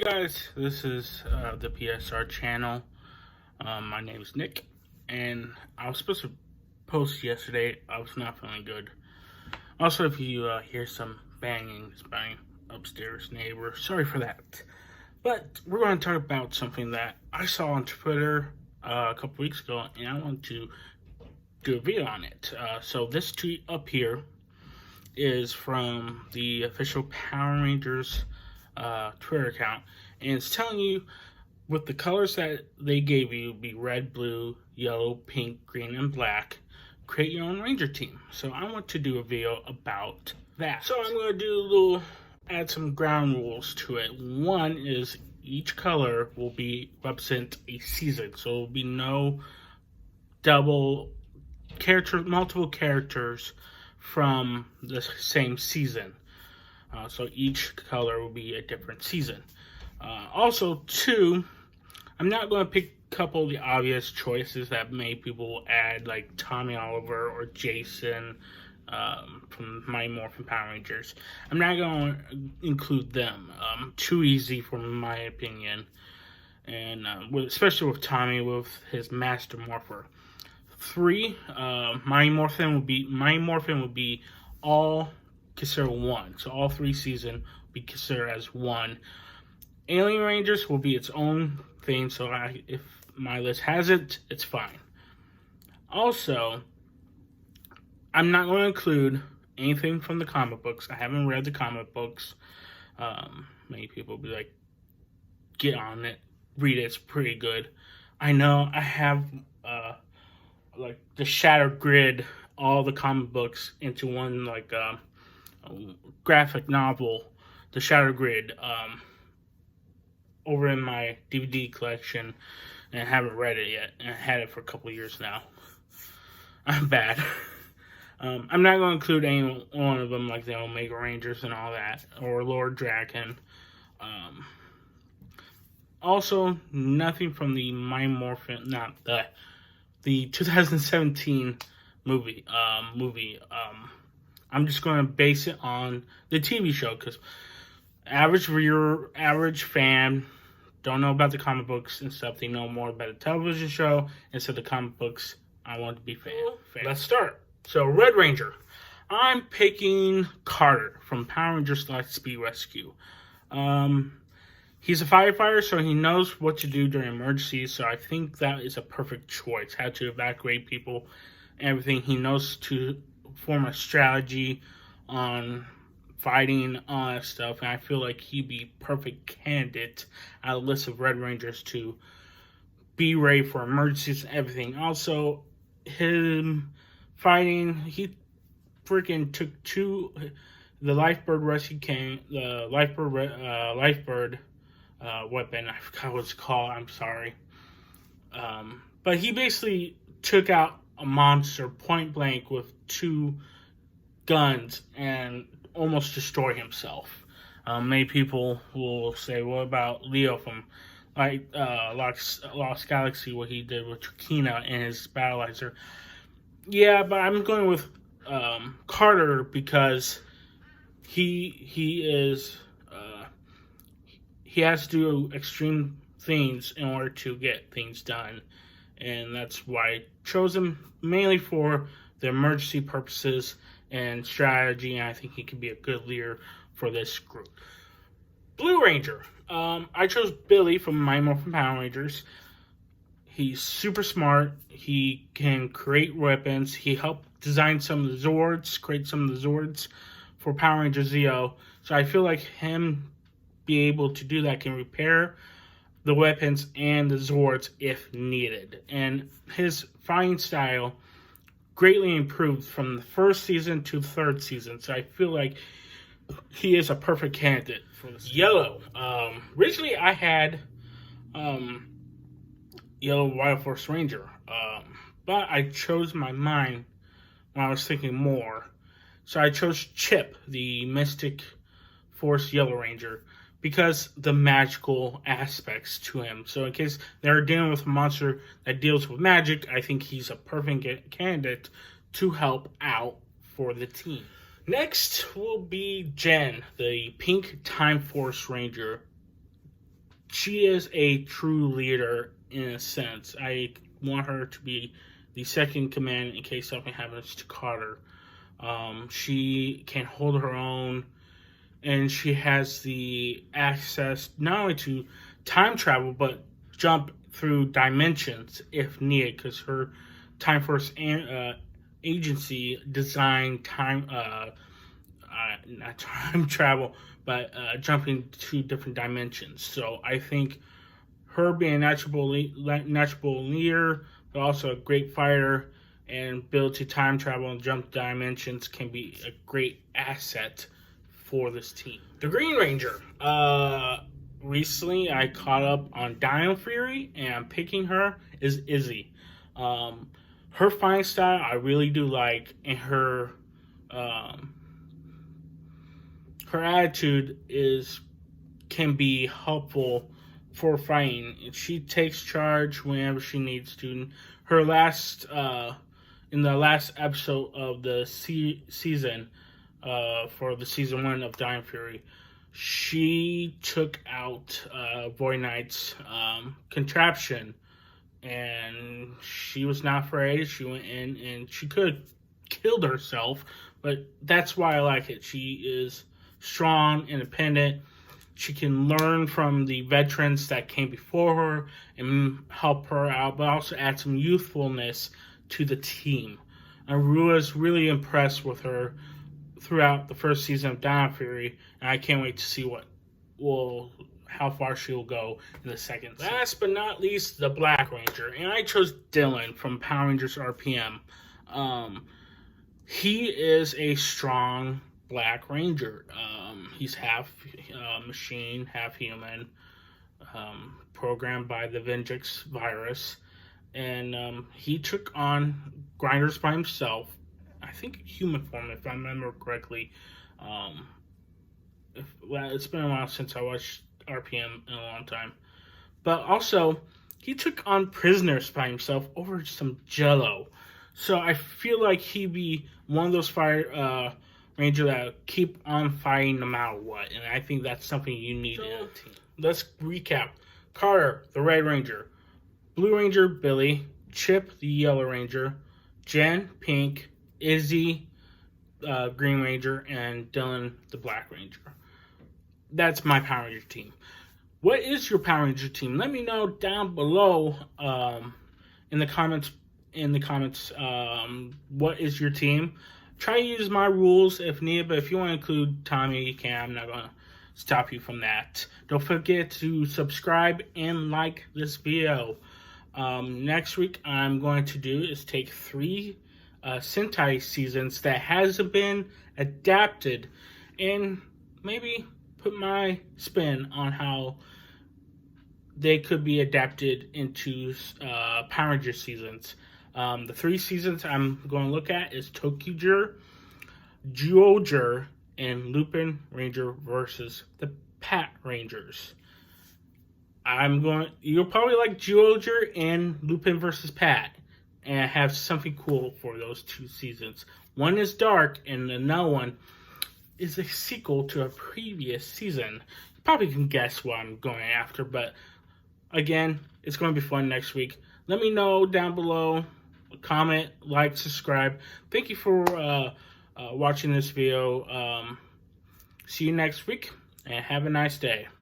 Guys, this is the PSR channel. My name is Nick, and I was supposed to post yesterday. I was not feeling good. Also, if you hear some banging, it's my upstairs neighbor. Sorry for that. But we're going to talk about something that I saw on Twitter a couple weeks ago, and I want to do a video on it. So this tweet up here is from the official Power Rangers Twitter account, and it's telling you with the colors that they gave you be red, blue, yellow, pink, green, and black. Create your own Ranger team. So I want to do a video about that. So I'm going to add some ground rules to it. One is each color will represent a season, so there will be no multiple characters from the same season. So each color will be a different season. Also, two, I'm not going to pick a couple of the obvious choices that many people add, like Tommy Oliver or Jason from Mighty Morphin Power Rangers. I'm not going to include them. Too easy, for my opinion. And especially with Tommy, with his Master Morpher. Three, Mighty Morphin would be all considered one. So all three seasons will be considered as one. Alien Rangers will be its own thing, so if my list has it, it's fine. Also, I'm not going to include anything from the comic books. I haven't read the comic books. Many people will be like, get on it, read it, it's pretty good. I know I have like the Shattered Grid, all the comic books into one graphic novel, the Shattered Grid, over in my DVD collection, and I haven't read it yet, and I had it for a couple years now. I'm bad. I'm not going to include any one of them, like the Omega Rangers and all that, or Lord Draken. Also, nothing from the Mighty Morphin, not the 2017 movie. I'm just going to base it on the TV show, because average fan don't know about the comic books and stuff. They know more about the television show instead of the comic books. I want to be fan. Let's start. So, Red Ranger. I'm picking Carter from Power Rangers Speed Rescue. He's a firefighter, so he knows what to do during emergencies. So I think that is a perfect choice. How to evacuate people, everything. He knows to form a strategy on fighting, all that stuff. And I feel like he'd be perfect candidate out of the list of Red Rangers to be ready for emergencies and everything. Also, him fighting, he freaking took the Lifebird rescue came, the Lifebird weapon, I forgot what it's called, I'm sorry. But he basically took out a monster point blank with two guns and almost destroyed himself. Many people will say, what about Leo from Lost Galaxy, what he did with Trakina and his battleizer? Yeah, but I'm going with Carter because he has to do extreme things in order to get things done. And that's why I chose him, mainly for the emergency purposes and strategy. And I think he could be a good leader for this group. Blue Ranger. I chose Billy from Mighty Morphin Power Rangers. He's super smart. He can create weapons. He helped design some of the Zords, create some of the Zords for Power Rangers Zeo. So I feel like him be able to do that, can repair the weapons and the Zords if needed. And his fighting style greatly improved from the first season to the third season. So I feel like he is a perfect candidate for this. Yellow. Originally I had Yellow Wild Force Ranger, but I chose my mind when I was thinking more. So I chose Chip, the Mystic Force Yellow Ranger, because the magical aspects to him. So in case they're dealing with a monster that deals with magic, I think he's a perfect candidate to help out for the team. Next will be Jen, the Pink Time Force Ranger. she is a true leader in a sense. I want her to be the second command in case something happens to Carter. She can hold her own, and she has the access not only to time travel but jump through dimensions if needed, because her Time Force agency designed not time travel, but jumping to different dimensions. So I think her being a natural leader, but also a great fighter and ability to time travel and jump dimensions can be a great asset for this team. The Green Ranger. Recently I caught up on Dino Fury, and I'm picking her is Izzy. Her fighting style I really do like, and her attitude can be helpful for fighting. She takes charge whenever she needs to. Her in the last episode of the season, for the season 1 of Dino Fury, she took out Void Knight's contraption, and she was not afraid. She went in and she could have killed herself, but that's why I like it. She is strong, independent. She can learn from the veterans that came before her and help her out, but also add some youthfulness to the team. I was really impressed with her throughout the first season of Dino Fury, and I can't wait to see how far she'll go in the second season. Last but not least, the Black Ranger, and I chose Dylan from Power Rangers RPM. He is a strong Black Ranger. He's half machine, half human, programmed by the Vengex virus, and he took on Grinders by himself. I think human form, if I remember correctly. It's been a while since I watched RPM in a long time. But also, he took on prisoners by himself over some Jello. So I feel like he'd be one of those fire Ranger that keep on fighting no matter what. And I think that's something you need in a team. Let's recap. Carter, the Red Ranger. Blue Ranger, Billy. Chip, the Yellow Ranger. Jen, Pink. Izzy, Green Ranger, and Dylan, the Black Ranger. That's my Power Ranger team. What is your Power Ranger team? Let me know down below in the comments. What is your team? Try to use my rules if needed, but if you want to include Tommy, you can. I'm not going to stop you from that. Don't forget to subscribe and like this video. Next week, I'm going to do is take 3 Sentai seasons that hasn't been adapted, and maybe put my spin on how they could be adapted into Power Ranger seasons. The 3 seasons I'm going to look at is Tokyuger, Zyuohger, and Lupin Ranger versus the Pat Rangers. You'll probably like Zyuohger and Lupin versus Pat, and have something cool for those 2 seasons. One is dark, and another one is a sequel to a previous season. You probably can guess what I'm going after, but again, it's going to be fun next week. Let me know down below. Comment, like, subscribe. Thank you for watching this video. See you next week, and have a nice day.